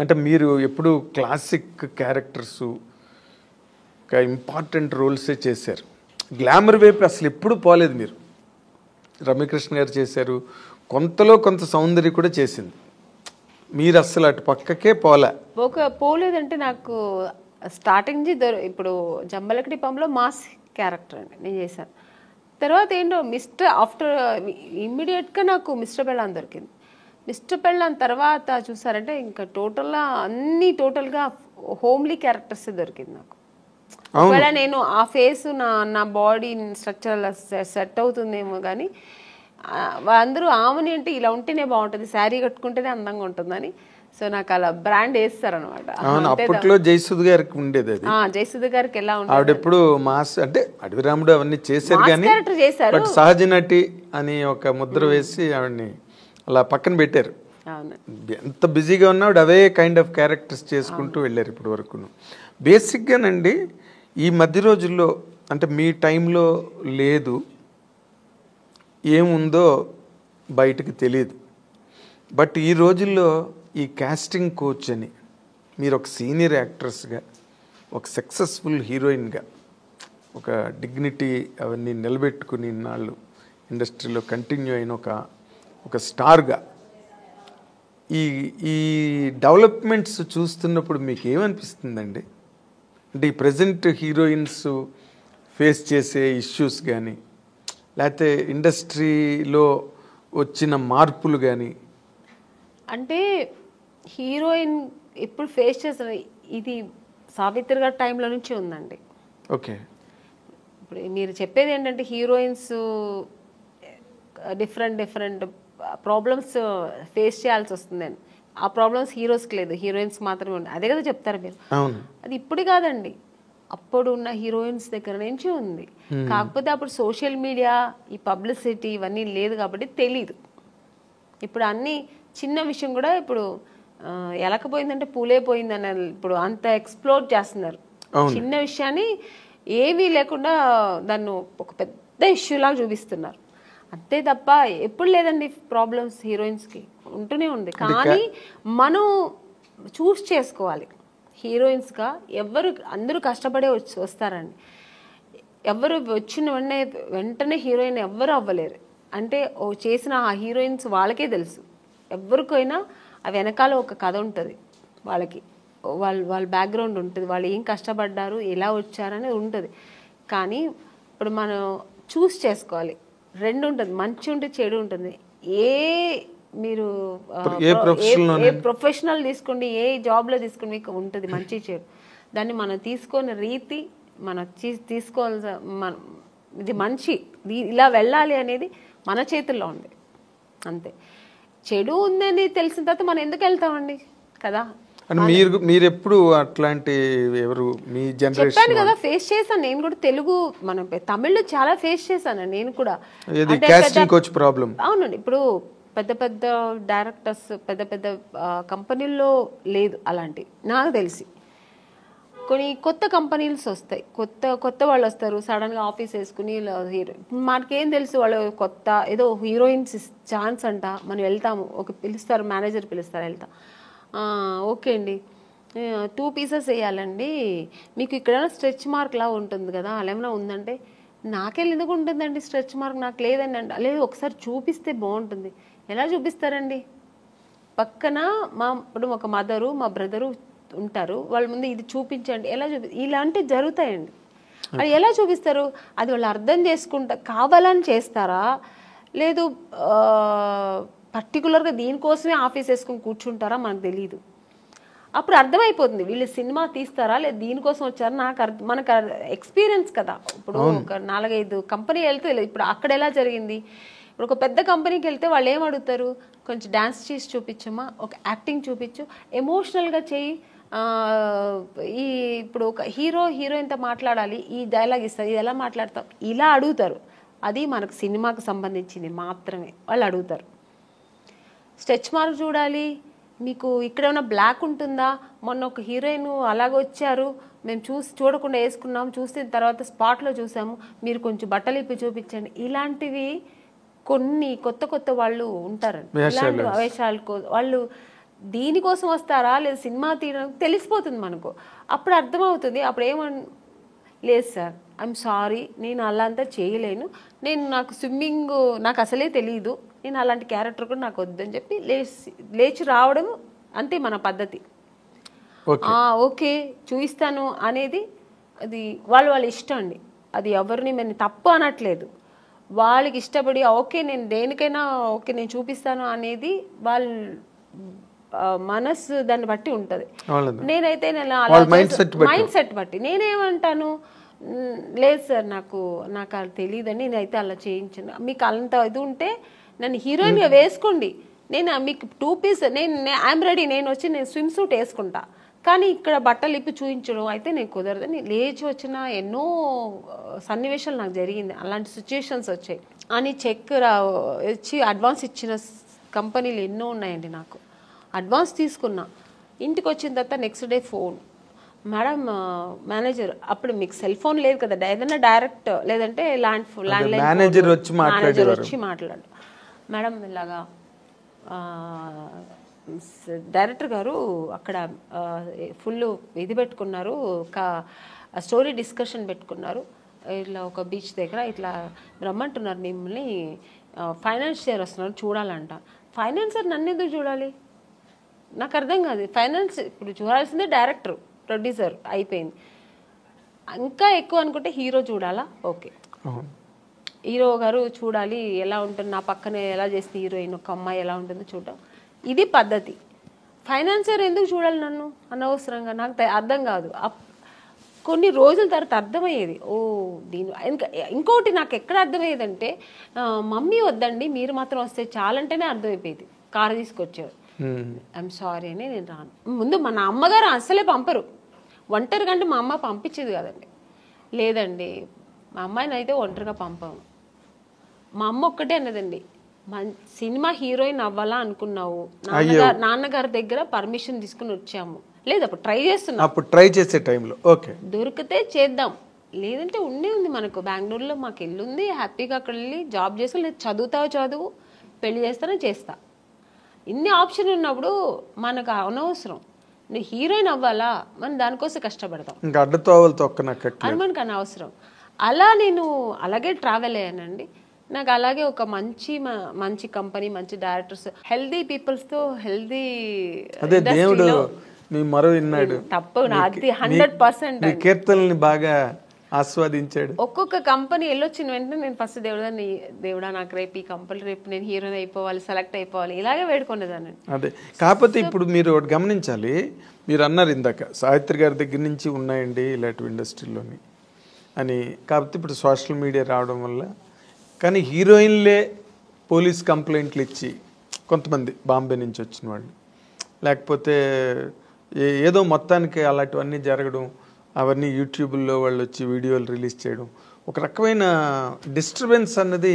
అంటే మీరు ఎప్పుడు క్లాసిక్ క్యారెక్టర్స్ ఇంపార్టెంట్ రోల్సే చేశారు, గ్లామర్ వైపు అసలు ఎప్పుడు పోలేదు మీరు. రమ్యకృష్ణ గారు చేశారు, కొంతలో కొంత సౌందర్య కూడా చేసింది, మీరు అస్సలు అటు పక్కకే పోలేదంటే నాకు స్టార్టింగ్ ఇప్పుడు జంబలకడి పంలో మాస్ క్యారెక్టర్ అండి నేను చేశాను. తర్వాత ఏంటో ఆఫ్టర్ ఇమ్మీడియట్గా నాకు మిస్టర్ పెళ్ళాన్ దొరికింది. మిస్టర్ పెళ్ళాన్ తర్వాత చూసారంటే ఇంకా టోటల్గా హోమ్లీ క్యారెక్టర్స్ దొరికింది నాకు. ఒకవేళ నేను ఆ ఫేస్ నా బాడీ స్ట్రక్చర్ సెట్ అవుతుందేమో కానీ అందరూ ఆమెని అంటే ఇలా ఉంటేనే బాగుంటుంది, శారీ కట్టుకుంటేనే అందంగా ఉంటుందని, సో నాకు అలా బ్రాండ్ వేస్తారనమాట. అప్పట్లో జయసుధ గారికి ఉండేది అది. జయసుధ గారికి ఎలా ఉంటుంది, ఆవిడెప్పుడు మాస్ అంటే అడవి రాముడు అవన్నీ చేశారు కానీ చేశారు, సహజ నటి అని ఒక ముద్ర వేసి ఆవిడని అలా పక్కన పెట్టారు. ఎంత బిజీగా ఉన్నా ఆవిడ అవే కైండ్ ఆఫ్ క్యారెక్టర్స్ చేసుకుంటూ వెళ్ళారు ఇప్పటి వరకు. బేసిక్గానండి ఈ మధ్య రోజుల్లో అంటే మీ టైంలో లేదు, ఏముందో బయటకు తెలియదు, బట్ ఈ రోజుల్లో ఈ కాస్టింగ్ కోచ్ అని మీరు ఒక సీనియర్ యాక్ట్రెస్గా, ఒక సక్సెస్ఫుల్ హీరోయిన్గా, ఒక డిగ్నిటీ అవన్నీ నిలబెట్టుకుని ఇన్నాళ్ళు ఇండస్ట్రీలో కంటిన్యూ అయిన ఒక స్టార్గా ఈ డెవలప్మెంట్స్ చూస్తున్నప్పుడు మీకు ఏమనిపిస్తుందండి? అంటే ఈ ప్రజెంట్ హీరోయిన్స్ ఫేస్ చేసే ఇష్యూస్ కానీ, లేకపోతే ఇండస్ట్రీలో వచ్చిన మార్పులు కానీ. అంటే హీరోయిన్ ఇప్పుడు ఫేస్ చేసిన ఇది సావిత్రి గారి టైంలో నుంచి ఉందండి. ఓకే, ఇప్పుడు మీరు చెప్పేది ఏంటంటే హీరోయిన్స్ డిఫరెంట్ ప్రాబ్లమ్స్ ఫేస్ చేయాల్సి వస్తుందని. ఆ ప్రాబ్లమ్స్ హీరోస్కి లేదు, హీరోయిన్స్ మాత్రమే ఉంది, అదే కదా చెప్తారు మీరు. అది ఇప్పుడు కాదండి, అప్పుడు ఉన్న హీరోయిన్స్ దగ్గర నుంచి ఉంది. కాకపోతే అప్పుడు సోషల్ మీడియా, ఈ పబ్లిసిటీ ఇవన్నీ లేదు కాబట్టి తెలీదు. ఇప్పుడు అన్ని చిన్న విషయం కూడా ఇప్పుడు ఎలకపోయిందంటే పూలే పోయిందని ఇప్పుడు అంత ఎక్స్ప్లోర్ చేస్తున్నారు. చిన్న విషయాన్ని ఏమీ లేకుండా దాన్ని ఒక పెద్ద ఇష్యూ లాగా చూపిస్తున్నారు, అంతే తప్ప ఎప్పుడు లేదండి ప్రాబ్లమ్స్ హీరోయిన్స్కి ఉంటూనే ఉంది. కానీ మనం చూస్ చేసుకోవాలి. హీరోయిన్స్గా అందరూ కష్టపడే వస్తారండి, ఎవరు వచ్చిన వెంటనే హీరోయిన్ ఎవ్వరు అవ్వలేరు. అంటే చేసిన ఆ హీరోయిన్స్ వాళ్ళకే తెలుసు, ఎవరికైనా ఆ వెనకాల ఒక కథ ఉంటుంది, వాళ్ళ బ్యాక్గ్రౌండ్ ఉంటుంది, వాళ్ళు ఏం కష్టపడ్డారు, ఎలా వచ్చారనేది ఉంటుంది. కానీ ఇప్పుడు మనం చూస్ చేసుకోవాలి, రెండు ఉంటుంది, మంచి ఉంటుంది, చెడు ఉంటుంది. మీరు ఏ ప్రొఫెషనల్ తీసుకోండి, ఏ జాబ్లో తీసుకోండి, మీకు ఉంటుంది మంచి చెడు. దాన్ని మనం తీసుకునే రీతి, మనం తీసుకోవాల్సిన ఇది మంచి ఇలా వెళ్ళాలి అనేది మన చేతుల్లో ఉంది అంతే. చెడు ఉందని తెలిసిన తర్వాత మనం ఎందుకు వెళ్తామండి కదా. మీరు ఎప్పుడు అట్లాంటి ఎవరు మీ జనరేషన్ చెప్పాను కదా, ఫేస్ చేశాను నేను కూడా. తెలుగు మన తమిళ్లో చాలా ఫేస్ చేశాను నేను కూడా. అవునండి, ఇప్పుడు పెద్ద డైరెక్టర్స్ పెద్ద కంపెనీల్లో లేదు అలాంటి నాకు తెలిసి. కొన్ని కొత్త కంపెనీస్ వస్తాయి, కొత్త వాళ్ళు వస్తారు, సడన్గా ఆఫీస్ వేసుకుని హీరో, మనకేం తెలుసు వాళ్ళు కొత్త ఏదో హీరోయిన్స్ ఛాన్స్ అంట, మనం వెళ్తాము, పిలుస్తారు మేనేజర్ పిలుస్తారు, వెళ్తాం, ఓకే అండి 2 పీసెస్ వేయాలండి, మీకు ఇక్కడ స్ట్రెచ్ మార్క్ లా ఉంటుంది కదా అలా ఏమైనా ఉందంటే, నాకే ఎందుకు ఉంటుందండి స్ట్రెచ్ మార్క్, నాకు లేదండి అంటే, లేదు ఒకసారి చూపిస్తే బాగుంటుంది. ఎలా చూపిస్తారండి? పక్కన ఇప్పుడు ఒక మదరు మా బ్రదరు ఉంటారు, వాళ్ళ ముందు ఇది చూపించండి, ఎలా ఇలాంటివి జరుగుతాయండి. అది ఎలా చూపిస్తారు? అది వాళ్ళు అర్థం చేసుకుంటా కావాలని చేస్తారా, లేదు పర్టికులర్గా దీనికోసమే ఆఫీస్ వేసుకొని కూర్చుంటారా మనకు తెలియదు. అప్పుడు అర్థమైపోతుంది వీళ్ళు సినిమా తీస్తారా లేదు దీనికోసం వచ్చారా. మనకు ఎక్స్పీరియన్స్ కదా, ఇప్పుడు ఒక 4-5 కంపెనీ వెళ్తే ఇప్పుడు అక్కడ ఎలా జరిగింది. ఇప్పుడు ఒక పెద్ద కంపెనీకి వెళ్తే వాళ్ళు ఏం అడుగుతారు, కొంచెం డ్యాన్స్ చేసి చూపించమ్మా, ఒక యాక్టింగ్ చూపించు, ఎమోషనల్గా చెయ్యి, ఇప్పుడు ఒక హీరోయిన్తో మాట్లాడాలి, ఈ డైలాగ్ ఇస్తారు, ఇది ఎలా మాట్లాడతాం, ఇలా అడుగుతారు. అది మనకు సినిమాకు సంబంధించింది మాత్రమే వాళ్ళు అడుగుతారు. స్ట్రెచ్ మార్క్ చూడాలి, మీకు ఇక్కడ ఏమైనా బ్లాక్ ఉంటుందా, మొన్న ఒక హీరోయిన్ అలాగొచ్చారు, మేము చూడకుండా వేసుకున్నాము, చూసిన తర్వాత స్పాట్లో చూసాము, మీరు కొంచెం బట్టలు ఇప్పి చూపించండి, ఇలాంటివి కొన్ని కొత్త వాళ్ళు ఉంటారండి. ఇలాంటి వేషాలు వాళ్ళు దీనికోసం వస్తారా లేదా సినిమా తీయడం తెలిసిపోతుంది మనకు. అప్పుడు అర్థమవుతుంది. అప్పుడు లేదు సార్, ఐఎమ్ సారీ, నేను అలా అంతా చేయలేను, నాకు స్విమ్మింగ్ నాకు అసలే తెలియదు, నేను అలాంటి క్యారెక్టర్ కూడా నాకు వద్దని చెప్పి లేచి రావడం అంతే మన పద్ధతి. ఓకే చూపిస్తాను అనేది అది వాళ్ళ ఇష్టం అండి. అది ఎవరిని మేము తప్పు అనట్లేదు. వాళ్ళకి ఇష్టపడి ఓకే నేను దేనికైనా ఓకే నేను చూపిస్తాను అనేది వాళ్ళ మనసు దాన్ని బట్టి ఉంటుంది. నేనైతే మైండ్ సెట్ బట్టి నేనేమంటాను, లేదు సార్ నాకు అది తెలియదని, నేనైతే అలా చేయించాను, మీకు అంత ఇది ఉంటే నన్ను హీరోయిన్గా వేసుకోండి, నేను మీకు 2 పీస్ ఐఎమ్ రెడీ, నేను స్విమ్ సూట్ వేసుకుంటా, కానీ ఇక్కడ బట్టలు ఇప్పి చూపించడం అయితే నేను కుదరదని లేచి వచ్చిన ఎన్నో సన్నివేశాలు నాకు జరిగింది. అలాంటి సిచ్యుయేషన్స్ వచ్చాయి. అని చెక్ వచ్చి అడ్వాన్స్ ఇచ్చిన కంపెనీలు ఎన్నో ఉన్నాయండి. నాకు అడ్వాన్స్ తీసుకున్నా, ఇంటికి వచ్చిన తర్వాత next day phone, madam manager, అప్పుడు మీకు సెల్ ఫోన్ లేదు కదా, ఏదైనా డైరెక్ట్ లేదంటే ల్యాండ్లైన్ మేనేజర్ వచ్చి మాట్లాడు, మేడం ఇలాగా డైరెక్టర్ గారు అక్కడ ఫుల్ ఇది పెట్టుకున్నారు, స్టోరీ డిస్కషన్ పెట్టుకున్నారు, ఇట్లా ఒక బీచ్ దగ్గర ఇట్లా రమ్మంటున్నారు మిమ్మల్ని, ఫైనాన్షియర్ వస్తున్నారు చూడాలంట. ఫైనాన్సర్ నన్ను ఎందుకు చూడాలి, నాకు అర్థం కాదు. ఫైనాన్స్ ఇప్పుడు చూడాల్సిందే డైరెక్టర్ ప్రొడ్యూసర్ అయిపోయింది. ఇంకా ఎక్కువ అనుకుంటే హీరో చూడాలా, ఓకే హీరో గారు చూడాలి ఎలా ఉంటుంది, నా పక్కనే ఎలా చేస్తుంది హీరోయిన్ ఒక అమ్మాయి ఎలా ఉంటుందో చూడడం, ఇది పద్ధతి. ఫైనాన్సర్ ఎందుకు చూడాలి నన్ను అనవసరంగా, నాకు అర్థం కాదు. కొన్ని రోజుల తర్వాత అర్థమయ్యేది, ఓ దీని ఇంకోటి నాకు ఎక్కడ అర్థమయ్యేదంటే, మమ్మీ వద్దండి మీరు మాత్రం వస్తే చాలంటేనే అర్థమైపోయేది. కారు తీసుకొచ్చేవారు, ఐఎమ్ సారీ అని నేను రాను. ముందు మన అమ్మగారు అస్సలే పంపరు, ఒంటరిగా అంటే మా అమ్మ పంపించేది కదండి. లేదండి మా అమ్మాయిని అయితే ఒంటరిగా పంపాము. మా అమ్మ ఒక్కటే అన్నదండి, సినిమా హీరోయిన్ అవ్వాలా అనుకున్నావు, నాన్నగారి దగ్గర పర్మిషన్ తీసుకుని వచ్చాము, లేదు అప్పుడు ట్రై చేస్తున్నాం, అప్పుడు ట్రై చేసే టైంలో ఓకే దొరికితే చేద్దాం, లేదంటే ఉంది మనకు బెంగళూరులో మాకు ఇల్లు ఉంది, హ్యాపీగా అక్కడ వెళ్ళి జాబ్ చేసి, లేదు చదువు పెళ్లి చేస్తానో చేస్తా, ఇన్ని ఆప్షన్ ఉన్నప్పుడు మనకు అనవసరం. నువ్వు హీరోయిన్ అవ్వాలా, మనం దానికోసం కష్టపడతాం, అది మనకు అనవసరం. అలా నేను అలాగే ట్రావెల్ అయ్యానండి. నాకు అలాగే ఒక మంచి కంపెనీ, మంచి డైరెక్టర్స్, హెల్దీ పీపుల్స్ తో హెల్దీ తప్పు నాది 100% కీర్తనల్ని బాగా ఆస్వాదించాడు. ఒక్కొక్క కంపెనీ వెళ్ళొచ్చిన వెంటనే నేను ఫస్ట్ దేవుడా నాకు రేపు ఈ కంపెనీ రేపు నేను హీరోయిన్ అయిపోవాలి, సెలెక్ట్ అయిపోవాలి, ఇలాగే వేడుకునేదాన్ని. అదే కాకపోతే ఇప్పుడు మీరు ఒకటి గమనించాలి, మీరు అన్నారు ఇందాక సావిత్రి గారి దగ్గర నుంచి ఉన్నాయండి ఇలాంటి ఇండస్ట్రీలోని అని. కాకపోతే ఇప్పుడు సోషల్ మీడియా రావడం వల్ల, కానీ హీరోయిన్లే పోలీస్ కంప్లైంట్లు ఇచ్చి కొంతమంది బాంబే నుంచి వచ్చిన వాళ్ళు, లేకపోతే ఏదో మొత్తానికి అలాంటివన్నీ జరగడం, అవన్నీ యూట్యూబ్లో వాళ్ళు వచ్చి వీడియోలు రిలీజ్ చేయడం, ఒక రకమైన డిస్టర్బెన్స్ అన్నది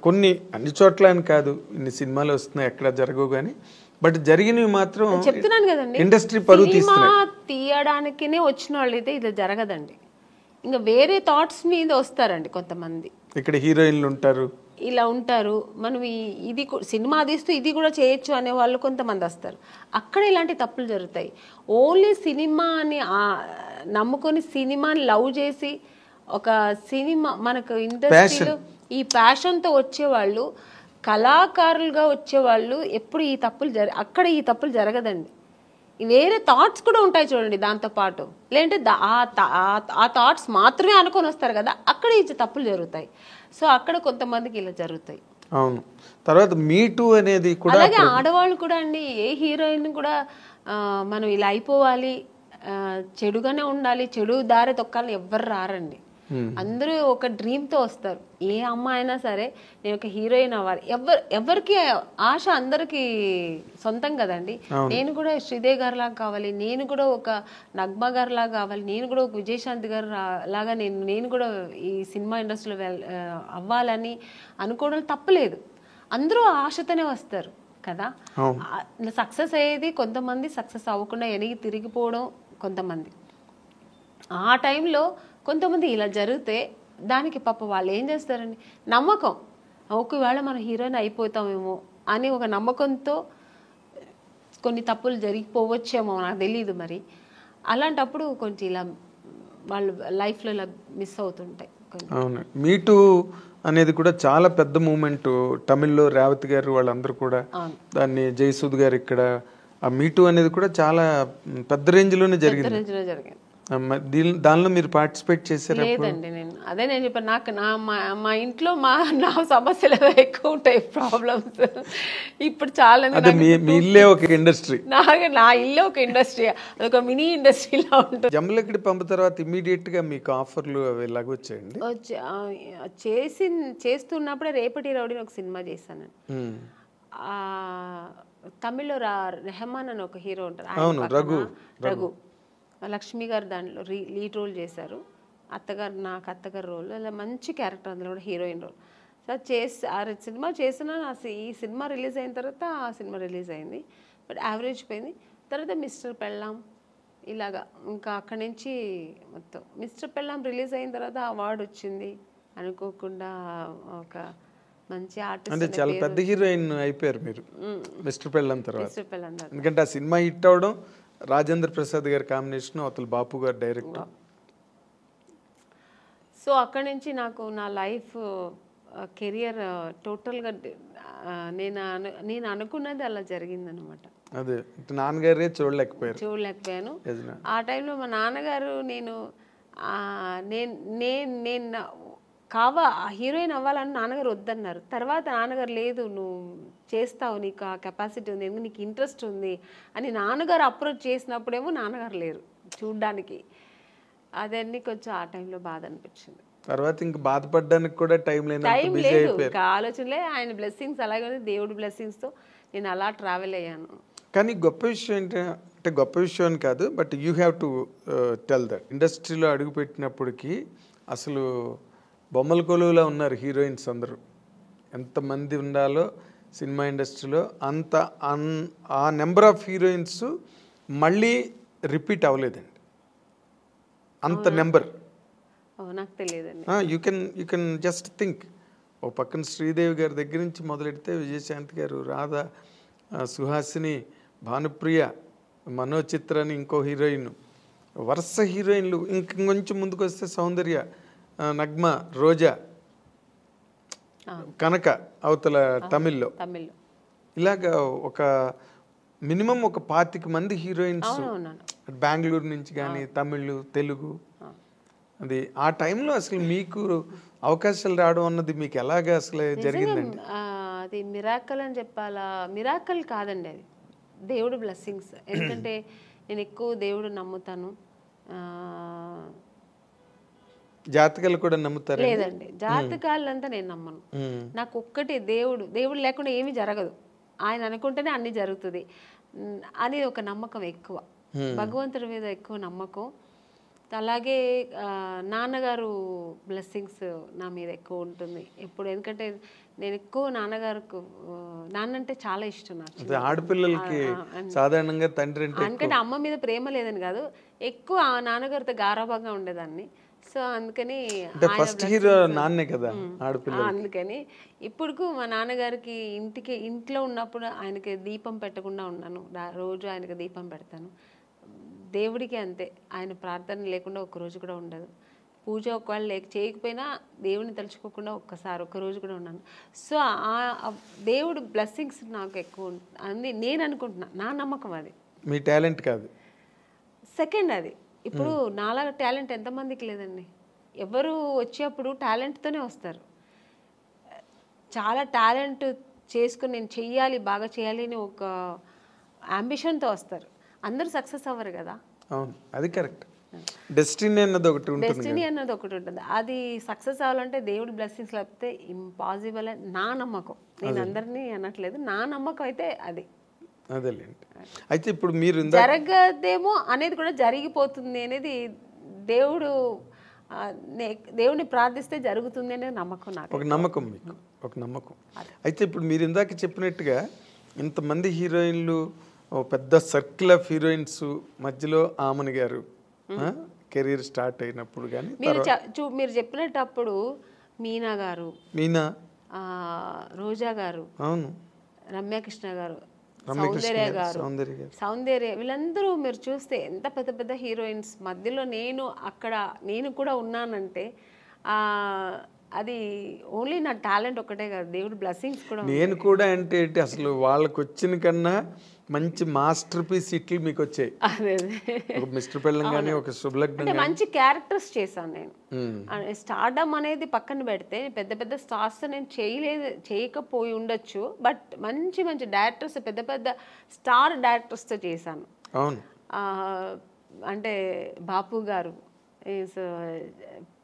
కొన్ని అన్ని చోట్ల అని కాదు, ఇన్ని సినిమాలు వస్తున్నాయి ఎక్కడ జరగవు కానీ, బట్ జరిగినవి మాత్రం చెప్తున్నాను కదండి, ఇండస్ట్రీ పరువు తీయడానికినే వచ్చిన వాళ్ళు అయితే ఇది జరగదండి. ఇంకా వేరే థాట్స్ మీద వస్తారండి కొంతమంది. ఇక్కడ హీరోయిన్లు ఉంటారు, ఇలా ఉంటారు, మనం ఇది సినిమా తీస్తూ ఇది కూడా చేయొచ్చు అనే వాళ్ళు కొంతమంది వస్తారు. అక్కడ ఇలాంటి తప్పులు జరుగుతాయి. ఓన్లీ సినిమాని నమ్ముకొని సినిమాని లవ్ చేసి ఒక సినిమా మనకు ఇండస్ట్రీలో ఈ ప్యాషన్తో వచ్చేవాళ్ళు, కళాకారులుగా వచ్చేవాళ్ళు ఎప్పుడు ఈ తప్పులు అక్కడ ఈ తప్పులు జరగదండి. వేరే థాట్స్ కూడా ఉంటాయి చూడండి దాంతోపాటు, లేదంటే ఆ థాట్స్ మాత్రమే అనుకొని వస్తారు కదా, అక్కడ ఈ తప్పులు జరుగుతాయి. సో అక్కడ కొంతమందికి ఇలా జరుగుతాయి. అవును. తర్వాత మీటూ అనేది కూడా అలాగే ఆడవాళ్ళు కూడా అండి, ఏ హీరోయిన్ కూడా మనం ఇలా అయిపోవాలి, చెడుగానే ఉండాలి, చెడు దారి తొక్కాలని ఎవ్వరు రారండి. అందరూ ఒక డ్రీమ్ తో వస్తారు. ఏ అమ్మాయి అయినా సరే నేను ఒక హీరోయిన్ అవ్వాలి, ఎవరికి ఆశ అందరికి సొంతం కదండి. నేను కూడా శ్రీదేవి గారి లాగా కావాలి, నేను కూడా ఒక నగ్మా గారి లాగా కావాలి, నేను కూడా ఒక విజయశాంతి గారు లాగా నేను కూడా ఈ సినిమా ఇండస్ట్రీలో అవ్వాలని అనుకోవడం తప్పలేదు. అందరూ ఆశతోనే వస్తారు కదా. సక్సెస్ అయ్యేది కొంతమంది, సక్సెస్ అవ్వకుండా వెనక్కి తిరిగిపోవడం కొంతమంది. ఆ టైంలో కొంతమంది ఇలా జరిగితే దానికి పాప వాళ్ళు ఏం చేస్తారండి, నమ్మకం, ఒకవేళ మనం హీరోయిన్ అయిపోతామేమో అని ఒక నమ్మకంతో కొన్ని తప్పులు జరిగిపోవచ్చేమో, నాకు తెలియదు మరి. అలాంటప్పుడు కొంచెం ఇలా వాళ్ళు లైఫ్లో ఇలా మిస్ అవుతుంటాయి. అవును, మీటూ అనేది కూడా చాలా పెద్ద మూమెంట్. తమిళ్లో రేవతి గారు వాళ్ళందరూ కూడా దాన్ని, జయసూద్ గారు ఇక్కడ, ఆ మీటూ అనేది కూడా చాలా పెద్ద రేంజ్లోనే జరిగింది. దానిలో మీరు పార్టిసిపేట్ చేశారు? లేదండి, నేను చెప్పాను, నాకు మా ఇంట్లో నా సమస్యలు ఎక్కువ ఉంటాయి, ప్రాబ్లమ్స్. ఇప్పుడు చాలా మీ ఇల్లే ఒక ఇండస్ట్రీ, నా ఇల్లే ఒక ఇండస్ట్రీ, అదొక మినీ ఇండస్ట్రీలా ఉంటుంది. జమ్మలకిడి పంపు తర్వాత ఇమ్మీడియట్ గా మీకు ఆఫర్లు అవి ఎలాగ వచ్చాయండి? చేస్తున్నప్పుడే రేపటి రౌడీని ఒక సినిమా చేశాను. తమిళ్లో రెహమాన్ అని ఒక హీరో ఉంటారు, రఘు లక్ష్మి గారు దాంట్లో లీడ్ రోల్ చేశారు. నాకు అత్తగారు రోల్, అలా మంచి క్యారెక్టర్, అందులో కూడా హీరోయిన్ రోల్. సో ఆ సినిమా చేసిన, ఈ సినిమా రిలీజ్ అయిన తర్వాత ఆ సినిమా రిలీజ్ అయింది, బట్ యావరేజ్ పోయింది. తర్వాత మిస్టర్ పెళ్ళాం, ఇలాగా ఇంకా అక్కడి నుంచి మొత్తం. మిస్టర్ పెళ్ళాం రిలీజ్ అయిన తర్వాత అవార్డు వచ్చింది అనుకోకుండా. ఒక మంచి ఆర్టిస్ట్, అంటే చాలా పెద్ద హీరోయిన్ అయిపోయారు మీరు మిస్టర్ పెళ్ళాం తర్వాత. ఎందుకంటే ఆ సినిమా హిట్ అవడం, రాజేంద్ర ప్రసాద్ గారి కాంబినేషన్, అవతల బాపు గారు డైరెక్టర్. సో అక్కడి నుంచి నాకు నా లైఫ్ కెరియర్ టోటల్గా నేను అనుకున్నది అలా జరిగిందనమాట. అదే నాన్నగారే చూడలేకపోయాను. ఆ టైంలో మా నాన్నగారు నేను హీరోయిన్ అవ్వాలని నాన్నగారు వద్దన్నారు. తర్వాత నాన్నగారు లేదు, నువ్వు చేస్తావు, నీకు ఆ కెపాసిటీ ఉంది, నీకు ఇంట్రెస్ట్ ఉంది అని నాన్నగారు అప్రోచ్ చేసినప్పుడేమో నాన్నగారు లేరు చూడ్డానికి. అదన్నీ కొంచెం ఆ టైంలో బాధ అనిపించింది. తర్వాత ఇంకా బాధపడడానికి కూడా టైం లేదు, ఇంకా ఆలోచనలే. ఆయన బ్లెస్సింగ్స్ అలాగే, దేవుడి బ్లెస్సింగ్స్తో నేను అలా ట్రావెల్ అయ్యాను. కానీ గొప్ప విషయం ఏంటంటే, గొప్ప విషయం అని కాదు, but you have to tell that ఇండస్ట్రీలో అడుగుపెట్టినప్పటికీ అసలు బొమ్మల కొలువులో ఉన్నారు హీరోయిన్స్ అందరూ. ఎంతమంది ఉండాలో సినిమా ఇండస్ట్రీలో అంత ఆ నెంబర్ ఆఫ్ హీరోయిన్స్ మళ్ళీ రిపీట్ అవ్వలేదండి, అంత నెంబర్. నాకు తెలియదండి. You can just think. ఓ పక్కన శ్రీదేవి గారి దగ్గర నుంచి మొదలెడితే విజయశాంతి గారు, రాధా, సుహాసిని, భానుప్రియ, మనోచిత్ర అని ఇంకో హీరోయిన్, వరుస హీరోయిన్లు. ఇంకొంచెం ముందుకు వస్తే సౌందర్య, నగ్మ, రోజా, కనక అవతల తమిళ్లో. ఇలాగా ఒక మినిమం ఒక 25 మంది హీరోయిన్స్ బెంగళూరు నుంచి కానీ, తమిళ్, తెలుగు. అది ఆ టైంలో అసలు మీకు అవకాశాలు రావడం అన్నది మీకు ఎలాగా అసలు జరిగిందండి? అది మిరాకల్ అని చెప్పాలా? మిరాకల్ కాదండి, అది దేవుడు బ్లెస్సింగ్స్. ఎందుకంటే నేను ఎక్కువ దేవుడు నమ్ముతాను. జాతకాలు కూడా నమ్ముతారు? లేదండి, జాతకాలంతా నేను నమ్మను. నాకు ఒక్కటి, దేవుడు లేకుండా ఏమీ జరగదు, ఆయన అనుకుంటేనే అన్ని జరుగుతుంది అని ఒక నమ్మకం ఎక్కువ, భగవంతుడి మీద ఎక్కువ నమ్మకం. అలాగే నాన్నగారు బ్లెస్సింగ్స్ నా మీద ఎక్కువ ఉంటుంది ఎప్పుడు. ఎందుకంటే నేను ఎక్కువ నాన్న అంటే చాలా ఇష్టం నాకు. ఆడపిల్లలకి సాధారణంగా తండ్రి ఎందుకంటే అమ్మ మీద ప్రేమ లేదని కాదు, ఎక్కువ ఆ నాన్నగారితో గారాభంగా ఉండేదాన్ని. సో అందుకని ఫస్ట్ హీరో నాన్నే కదా ఆడపిల్ల. అందుకని ఇప్పుడు మా నాన్నగారికి ఇంట్లో ఉన్నప్పుడు ఆయనకి దీపం పెట్టకుండా ఉన్నాను, రోజు ఆయనకి దీపం పెడతాను. దేవుడికి అంతే, ఆయన ప్రార్థన లేకుండా ఒక్కరోజు కూడా ఉండదు. పూజ ఒకవేళ చేయకపోయినా దేవుని తలుచుకోకుండా ఒక్కరోజు కూడా ఉన్నాను. సో ఆ దేవుడు బ్లెస్సింగ్స్ నాకు ఎక్కువ అని నేను అనుకుంటున్నా, నా నమ్మకం అది. మీ టాలెంట్ కాదు, సెకండ్ అది. ఇప్పుడు నాలాగా టాలెంట్ ఎంతమందికి లేదండి. ఎవరు వచ్చేప్పుడు టాలెంట్తోనే వస్తారు. చాలా టాలెంట్ చేసుకుని నేను చెయ్యాలి, బాగా చేయాలి అని ఒక అంబిషన్తో వస్తారు. అందరూ సక్సెస్ అవ్వరు కదా. అవును, అది కరెక్ట్. డెస్టినీ అన్నది ఒకటి ఉంటుంది. అది సక్సెస్ అవ్వాలంటే దేవుడి బ్లెస్సింగ్స్ లేకపోతే ఇంపాసిబుల్ అని నా నమ్మకం. నేను అందరినీ అనట్లేదు, నా నమ్మకం అయితే అది. అదేలేండి. అయితే ఇప్పుడు మీరు జరగదేమో అనేది కూడా జరిగిపోతుంది అనేది దేవుడిని ప్రార్థిస్తే జరుగుతుంది అనేది నమ్మకం నాకు. ఒక నమ్మకం, మీకు ఒక నమ్మకం. అయితే ఇప్పుడు మీరు ఇందాక చెప్పినట్టుగా ఇంతమంది హీరోయిన్లు, పెద్ద సర్కిల్ ఆఫ్ హీరోయిన్స్ మధ్యలో ఆమని గారు కెరీర్ స్టార్ట్ అయినప్పుడు కానీ మీరు చెప్పినప్పుడు మీనా గారు, మీనా, రోజా గారు, అవును, రమ్యకృష్ణ గారు, సౌందర్య గారు, సౌందర్య గారు. సౌందర్య వీళ్ళందరూ మీరు చూస్తే ఎంత పెద్ద పెద్ద హీరోయిన్స్ మధ్యలో నేను కూడా ఉన్నానంటే అది ఓన్లీ నా టాలెంట్ ఒకటే కాదు, దేవుడి బ్లెస్సింగ్స్ కూడా. నేను కూడా అంటే ఏంటి అసలు వాళ్ళకి వచ్చిన కన్నా మంచి మాస్టర్ పీస్ ఇట్లు మీకు వచ్చాయి. అదే ఒక మిస్టర్ పెళ్ళం కానీ ఒక శుభలగ్నం అంటే మంచి క్యారెక్టర్స్ చేశాను నేను. స్టార్డమ్ అనేది పక్కన పెడితే పెద్ద పెద్ద స్టార్స్ నేను చేయకపోయి ఉండొచ్చు, బట్ మంచి మంచి డైరెక్టర్స్, పెద్ద పెద్ద స్టార్ డైరెక్టర్స్తో చేశాను. అవును. అంటే బాపు గారు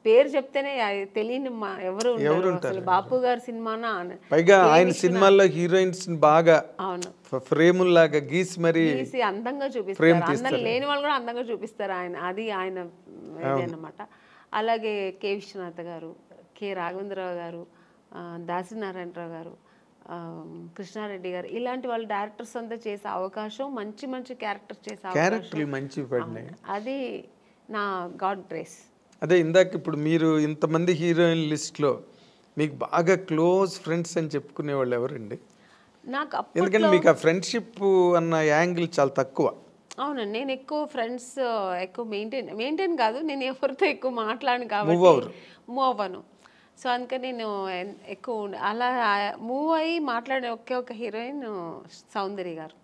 పేరు చెప్తేనే తెలియని ఎవరు అసలు బాపు గారి సినిమానా. పైగా ఆయన సినిమాల్లో హీరోయిన్స్ బాగా అవును ఫ్రేముల్లాగా గీసి మరి అందంగా చూపిస్తారు, అందరు లేని వాళ్ళు కూడా అందంగా చూపిస్తారు ఆయన, అది ఆయన అన్నమాట. అలాగే కె విశ్వనాథ్ గారు, కె రాఘవేంద్రరావు గారు, దాసనారాయణరావు గారు, కృష్ణారెడ్డి గారు, ఇలాంటి వాళ్ళు డైరెక్టర్స్ అంతా చేసే అవకాశం, మంచి మంచి క్యారెక్టర్స్ చేసే క్యారెక్టర్లు మంచి పడినాయి. అది నా గాడ్ గ్రేస్. అదే ఇందాక ఇప్పుడు మీరు ఇంతమంది హీరోయిన్ లిస్ట్లో మీకు బాగా క్లోజ్ ఫ్రెండ్స్ అని చెప్పుకునే వాళ్ళు ఎవరండి? నాకు ఎందుకంటే మీకు ఆ ఫ్రెండ్షిప్ అన్న యాంగిల్ చాలా తక్కువ. అవునండి, నేను ఎక్కువ ఫ్రెండ్స్ ఎక్కువ మెయింటైన్ కాదు, నేను ఎవరితో ఎక్కువ మాట్లాడను కాబట్టి మూవ్ అవ్వను. సో అందుకని నేను ఎక్కువ అలా మూవ్ అయ్యి మాట్లాడే ఒక హీరోయిన్ సౌందర్య గారు.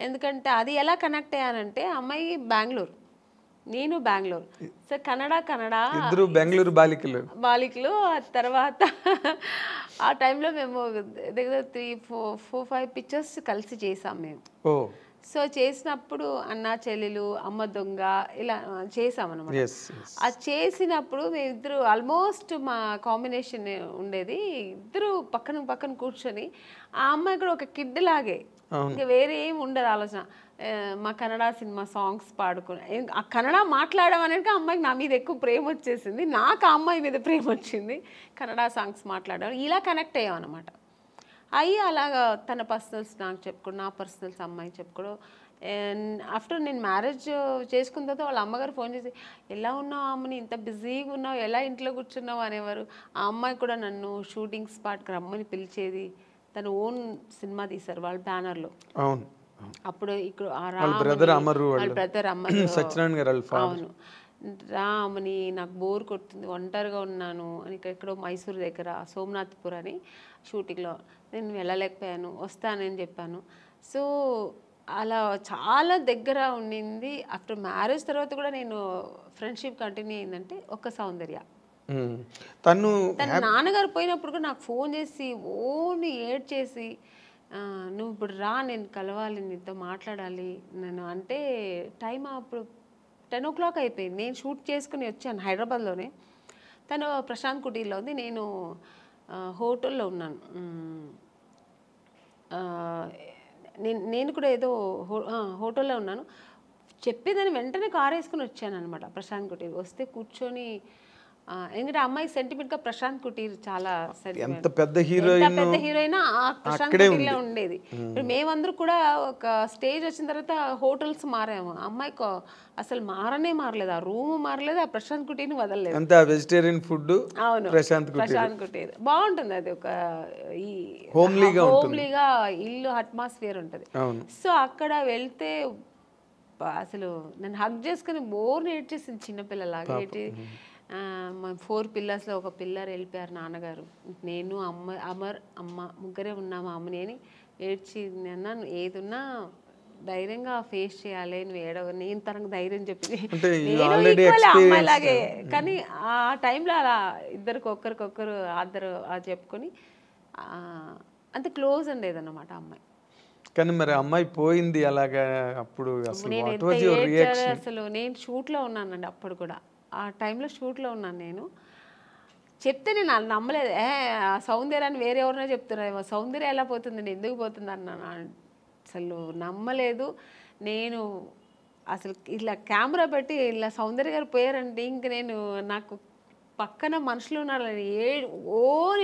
ఎందుకంటే అది ఎలా కనెక్ట్ అయ్యానంటే, అమ్మాయి బెంగళూరు, నేను బెంగళూరు, సో ఇద్దరు బెంగళూరు బాలికలు. తర్వాత ఆ టైంలో మేము దగ్గర 3-4-5 పిక్చర్స్ కలిసి చేసాం మేము. సో చేసినప్పుడు అన్న చెల్లెలు, అమ్మ దొంగ ఇలా చేసామన్నమాట. అది చేసినప్పుడు మేమిద్దరు ఆల్మోస్ట్ మా కాంబినేషన్ ఉండేది, ఇద్దరు పక్కన పక్కన కూర్చొని, ఆ అమ్మాయి కూడా ఒక కిడ్ లాగే, ఇంకా వేరే ఏం ఉండదు ఆలోచన. మా కన్నడ సినిమా సాంగ్స్ పాడుకుని, ఆ కన్నడ మాట్లాడడం అనేది అమ్మాయికి నా మీద ఎక్కువ ప్రేమ వచ్చేసింది, నాకు ఆ అమ్మాయి మీద ప్రేమ వచ్చింది, కన్నడ సాంగ్స్ మాట్లాడడం, ఇలా కనెక్ట్ అయ్యాం అనమాట. అయ్యి అలాగా తన పర్సనల్స్ నాకు చెప్పుకోవడం, నా పర్సనల్స్ అమ్మాయి చెప్పుకోవడం. ఆఫ్టర్ నేను మ్యారేజ్ చేసుకున్న తర్వాత వాళ్ళ అమ్మగారు ఫోన్ చేసి, ఎలా ఉన్నావు అమ్మని, ఇంత బిజీగా ఉన్నావు, ఎలా ఇంట్లో కూర్చున్నావు అనేవారు. ఆ అమ్మాయి కూడా నన్ను షూటింగ్ స్పాట్కి రమ్మని పిలిచేది. తన ఓన్ సినిమా తీశారు వాళ్ళ బ్యానర్లో. అవును. అప్పుడు ఇక్కడ బ్రదర్ అమరు, అవును, రామని నాకు బోర్ కొడుతుంది, ఒంటరిగా ఉన్నాను అని, ఎక్కడో మైసూర్ దగ్గర సోమనాథ్పూర్ అని షూటింగ్లో నేను వెళ్ళలేకపోయాను, వస్తానని చెప్పాను. సో అలా చాలా దగ్గర ఉండింది. ఆఫ్టర్ మ్యారేజ్ తర్వాత కూడా నేను ఫ్రెండ్షిప్ కంటిన్యూ అయిందంటే ఒక సౌందర్య. తన నాన్నగారు పోయినప్పుడు కూడా నాకు ఫోన్ చేసి ఓన్లీ ఏడ్ చేసి, నువ్వు ఇప్పుడు రా, నేను కలవాలి, నీతో మాట్లాడాలి నేను అంటే. టైం అప్పుడు 10 o'clock అయిపోయింది, నేను షూట్ చేసుకుని వచ్చాను హైదరాబాద్లోనే. తను ప్రశాంత్ కుటీర్లో ఉంది, నేను హోటల్లో ఉన్నాను. నేను కూడా ఏదో హోటల్లో ఉన్నాను. చెప్పేదాన్ని వెంటనే కారు వేసుకుని వచ్చాను అనమాట ప్రశాంత్ కుటీర్. వస్తే కూర్చొని, ఎందుకంటే అమ్మాయి సెంటిమెంట్గా ప్రశాంత్ కుటీర్ చాలా ఎంత పెద్ద హీరోయిన్ ఆ ప్రశాంత్ కుటీర్లో ఉండేది. మేమందరూ కూడా ఒక స్టేజ్ వచ్చిన తర్వాత హోటల్స్ మారాము, అమ్మాయికి అసలు మారలేదు, ఆ రూమ్ మారలేదు, ఆ ప్రశాంత్ కుటీర్ని వదలలేదు. అంతే వెజిటేరియన్ ఫుడ్. అవును, ప్రశాంత్ కుటీర్ బాగుంటుంది, అది ఒక ఈ హోమ్లీగా ఇల్లు అట్మాస్ఫియర్ ఉంటుంది. సో అక్కడ వెళ్తే అసలు నన్ను హగ్ చేసుకుని బోర్ ఏడ్చేసింది, చిన్నపిల్లలాగా ఏడ్చి. మా 4 పిల్లర్స్లో ఒక పిల్లర్ వెళ్ళిపోయారు నాన్నగారు, నేను అమ్మ ముగ్గురే ఉన్నాము, అమ్మని అని ఏడ్చి. అన్నాను, ఏదున్నా ధైర్యంగా ఫేస్ చేయాలి, నువ్వు నేను తనకు ధైర్యం చెప్పింది, అమ్మాయిలాగే. కానీ ఆ టైంలో అలా ఒకరికొకరు అందరు చెప్పుకొని అంత క్లోజ్ ఉండేదన్నమాట అమ్మాయి. కానీ మరి అమ్మాయి పోయింది అలాగా, అప్పుడు అసలు నేను షూట్లో ఉన్నానండి, అప్పుడు కూడా ఆ టైంలో షూట్లో ఉన్నాను. నేను చెప్తే నేను నమ్మలేదు, సౌందర్యాన్ని వేరే ఎవరైనా చెప్తున్నారు, సౌందర్య ఎలా పోతుంది, నేను ఎందుకు పోతుంది అన్నాను. అసలు నమ్మలేదు నేను. అసలు ఇలా కెమెరా పెట్టి ఇలా సౌందర్య గారు పోయారంటే ఇంక నాకు పక్కన మనుషులు ఉన్నారని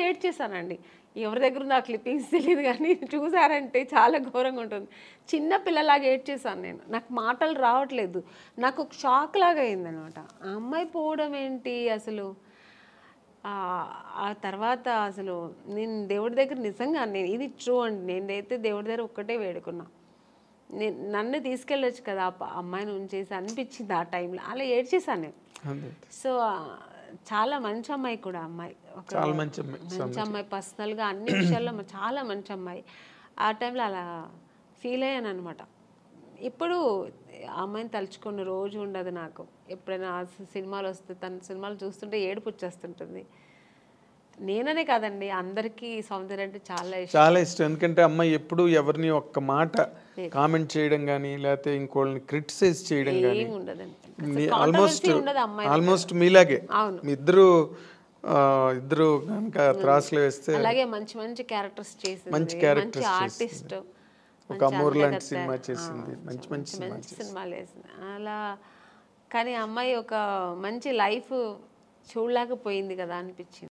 ఏడ్చేసానండి. ఎవరి దగ్గర ఉంది ఆ క్లిప్పింగ్స్ తెలియదు, కానీ చూసారంటే చాలా ఘోరంగా ఉంటుంది. చిన్న పిల్లలాగా ఏడ్చేసాను నేను, నాకు మాటలు రావట్లేదు, నాకు ఒక షాక్ లాగా అయిందనమాట. ఆ అమ్మాయి పోవడం ఏంటి అసలు. ఆ తర్వాత అసలు నేను దేవుడి దగ్గర నిజంగా ఇది ట్రూ అండి, నేనైతే దేవుడి దగ్గర ఒక్కటే వేడుకున్నా, నన్ను తీసుకెళ్ళొచ్చు కదా అమ్మాయిని ఉంచేసి అనిపించింది ఆ టైంలో. అలా ఏడ్చేసాను నేను. సో చాలా మంచి అమ్మాయి కూడా అమ్మాయి, ఒక మంచి అమ్మాయి, పర్సనల్గా అన్ని విషయాల్లో చాలా మంచి అమ్మాయి. ఆ టైంలో అలా ఫీల్ అయ్యాను అనమాట. ఇప్పుడు అమ్మాయిని తలుచుకున్న రోజు ఉండదు నాకు. ఎప్పుడైనా సినిమాలు వస్తే తన సినిమాలు చూస్తుంటే ఏడుపు వచ్చేస్తుంటుంది. నేననే కాదండి, అందరికీ సౌందర్య అంటే చాలా ఇష్టం. ఎందుకంటే అమ్మాయి ఎప్పుడు ఎవరిని ఒక్క మాట కామెంట్ చేయడం కానీ లేకపోతే ఇంకోళ్ళని క్రిటిసైజ్ చేయడం కానీ ఆల్మోస్ట్ మీలాగే మీ ఇద్దరు కనుక త్రాసులు వేస్తే అలాగే మంచి క్యారెక్టర్స్ చేసింది, మంచి ఆర్టిస్ట్, ఒక అమూర్ లాంటి సినిమా చేసింది, మంచి సినిమాలు వేసింది అలా. కానీ అమ్మాయి ఒక మంచి లైఫ్ చూడలేకపోయింది కదా అనిపించింది.